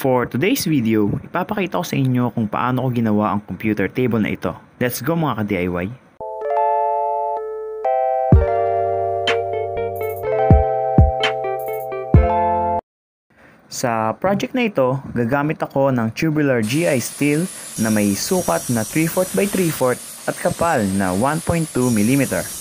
For today's video, ipapakita ko sa inyo kung paano ko ginawa ang computer table na ito. Let's go mga ka-DIY! Sa project na ito, gagamit ako ng Tubular GI Steel na may sukat na 3/4 by 3/4 at kapal na 1.2 mm.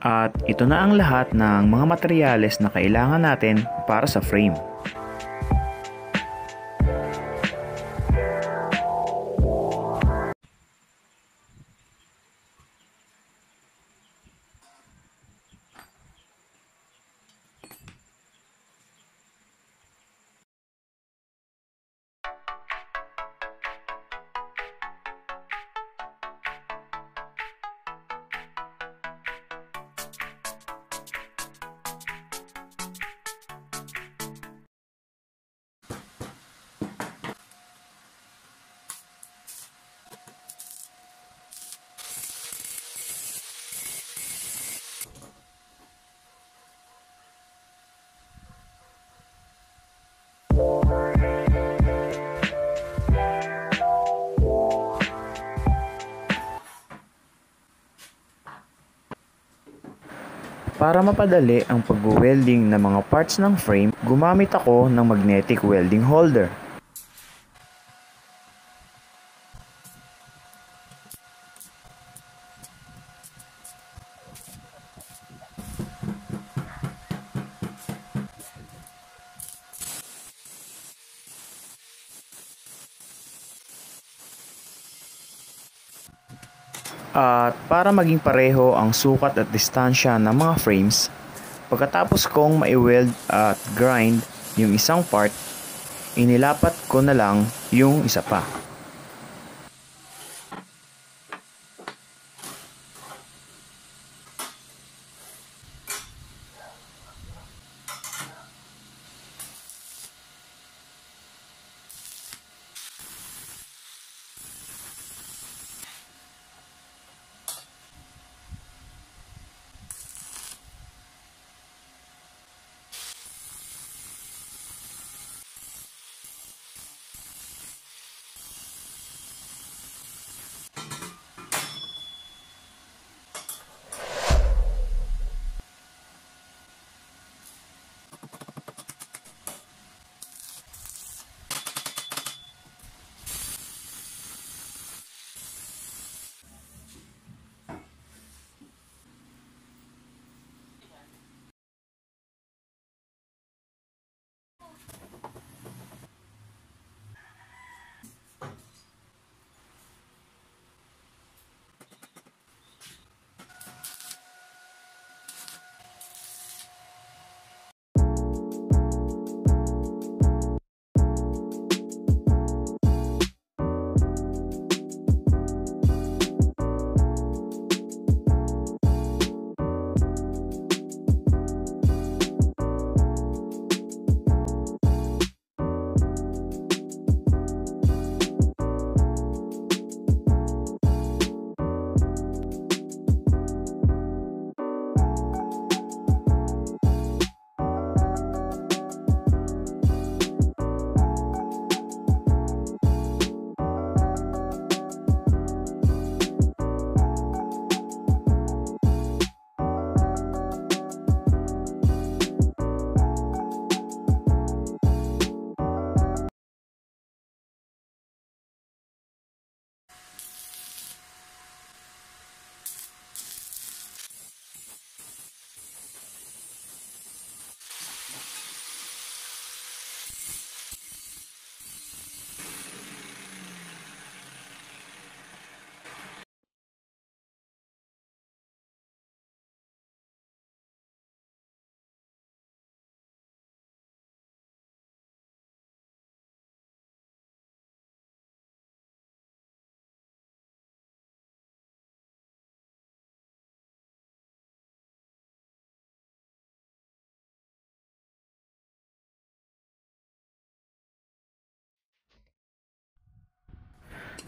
At ito na ang lahat ng mga materyales na kailangan natin para sa frame. Para mapadali ang pag-welding ng mga parts ng frame, gumamit ako ng magnetic welding holder. At para maging pareho ang sukat at distansya ng mga frames, pagkatapos kong mai-weld at grind yung isang part, inilapat ko na lang yung isa pa.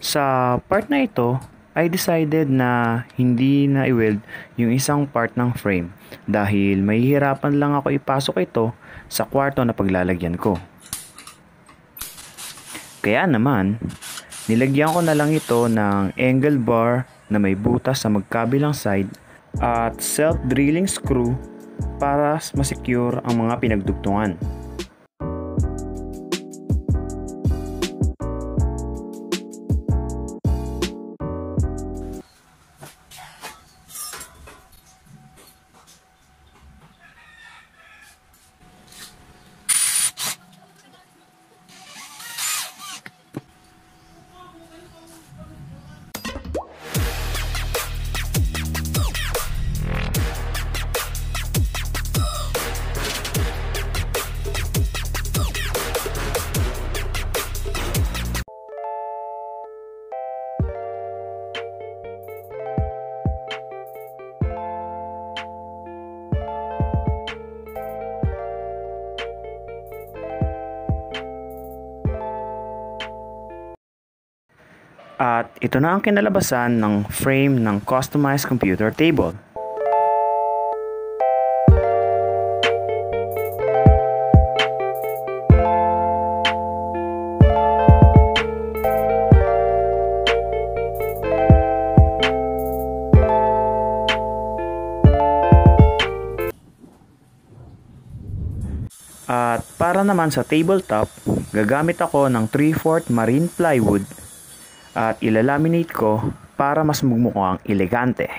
Sa part na ito, I decided na hindi na i-weld yung isang part ng frame dahil mahihirapan lang ako ipasok ito sa kwarto na paglalagyan ko. Kaya naman, nilagyan ko na lang ito ng angle bar na may butas sa magkabilang side at self-drilling screw para masecure ang mga pinagdugtungan. At ito na ang kinalabasan ng frame ng customized computer table. At para naman sa tabletop, gagamit ako ng 3/4 marine plywood at ilalaminate ko para mas mumukhang elegante.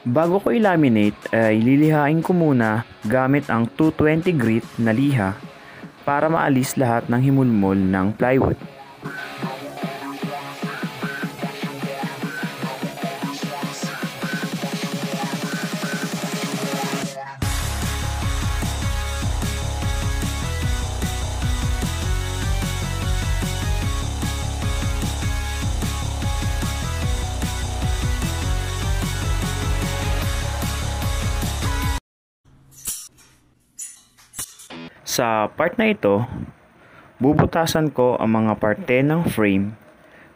Bago ko i-laminate ay lilihain ko muna gamit ang 220 grit na liha para maalis lahat ng himulmol ng plywood. Sa part na ito, bubutasan ko ang mga parte ng frame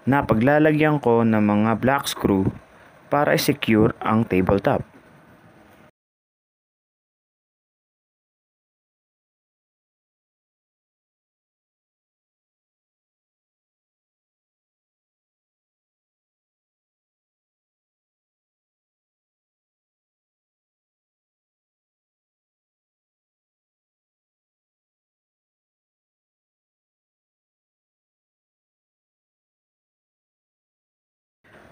na paglalagyan ko ng mga black screw para i-secure ang tabletop.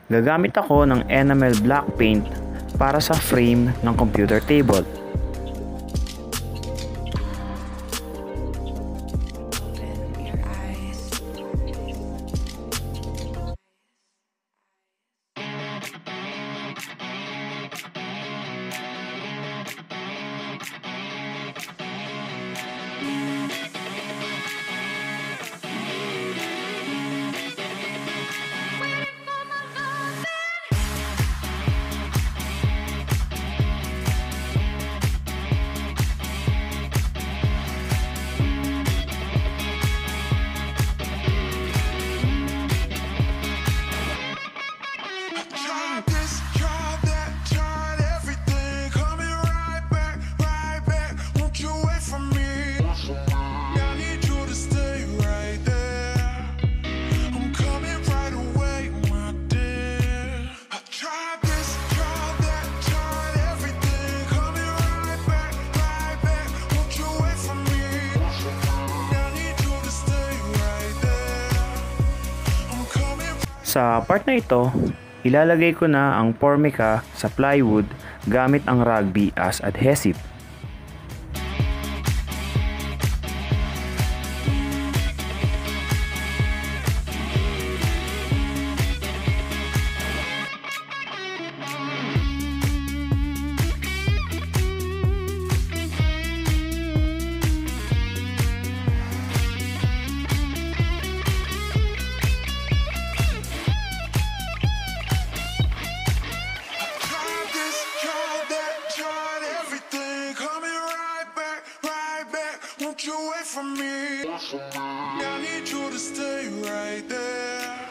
Gagamit ako ng Enamel black paint para sa frame ng computer table. Sa part na ito, ilalagay ko na ang Formica sa plywood gamit ang Rugby as adhesive. from me. I need you to stay right there.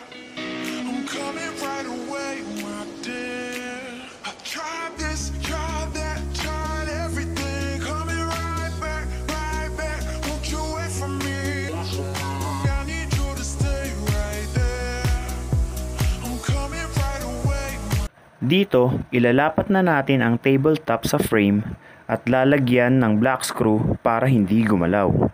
I'm coming right away, my dear. I tried this, tried that, tried everything. Coming right back, right back. Won't you wait for me? I need you to stay right there. I'm coming right away. Dito, ilalapat na natin ang tabletop sa frame at lalagyan ng black screw para hindi gumalaw.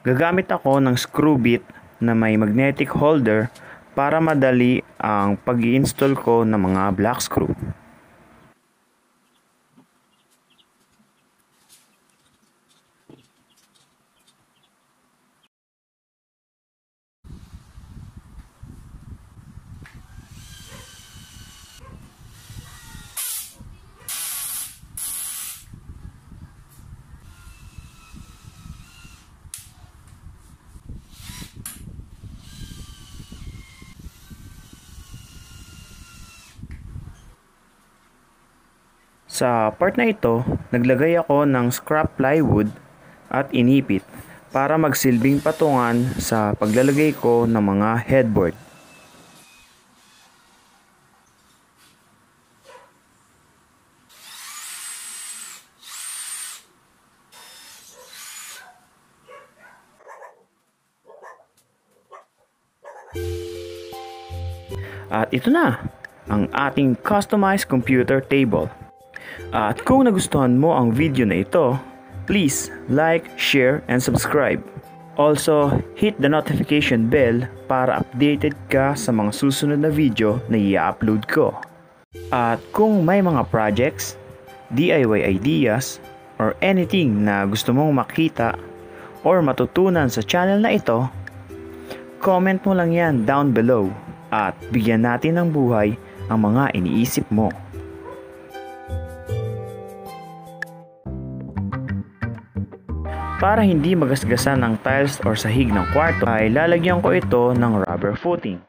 Gagamit ako ng screw bit na may magnetic holder para madali ang pag-i-install ko ng mga black screw. Sa part na ito, naglagay ako ng scrap plywood at inipit para magsilbing patungan sa paglalagay ko ng mga headboard. At ito na, ang ating customized computer table. At kung nagustuhan mo ang video na ito, please like, share, and subscribe. Also, hit the notification bell para updated ka sa mga susunod na video na i-upload ko. At kung may mga projects, DIY ideas, or anything na gusto mong makita or matutunan sa channel na ito, comment mo lang yan down below at bigyan natin ng buhay ang mga iniisip mo. Para hindi magasgasan ng tiles or sahig ng kwarto ay lalagyan ko ito ng rubber footing.